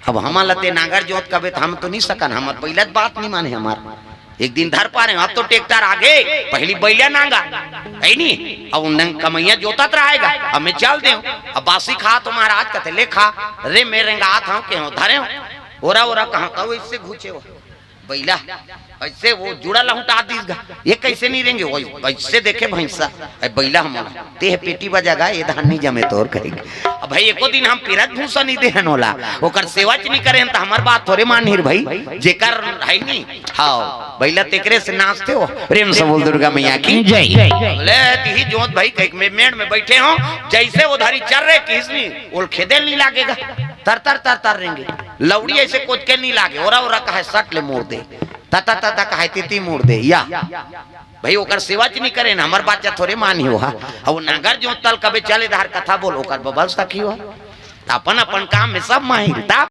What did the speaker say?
अब हम लते नागर जोत कबे हम तो नहीं सकन, हमार पहले बात नहीं माने हमार। एक दिन धर पा रहे अब तो ट्रैक्टर आगे पहली बैलिया नांगा है नहीं, अब उन कमैया जोतत रहेगा, अब मैं चल दे अब बासी खा तो महाराज कहते ले खा रे मेरे गात हूँ के हो धरे हो ओरा ओरा कहाँ कहो इससे घूचे हो बैला ऐसे वो जुड़ा लहुटा दीगा ये कैसे नहीं रहेंगे वो ऐसे देखे भैंसा बैला हमारा देह पेटी बजागा ये धान नहीं जमे तो और कहेंगे। अब भाई एको दिन हम पिरत भूसा नहीं देहन होला ओकर सेवा च नहीं करें तो हमार बात थोड़े मानहिर भाई जेकर है नहीं। हाँ बैला तेकरे से नाचते हो प्रेम से बोल दुर्गा मैया की जय। ले ती जोत भाई कहीं में मेड़ में बैठे हो जैसे वो धारी चल रहे किसनी वो खेदे नहीं लागेगा तर तर तर तर रहेंगे लौड़ी ऐसे कुछ के नहीं लागे ओरा ओरा कहे सट ले मोड़ दे तता तता कहे तिती मोड़ दे या भाई ओकर सेवा च नहीं करे ना हमार बात थोड़े मानी हो। अब नागर जो तल कबे चले धार कथा बोल ओकर बबल सखी हो अपन अपन काम में सब माहिर।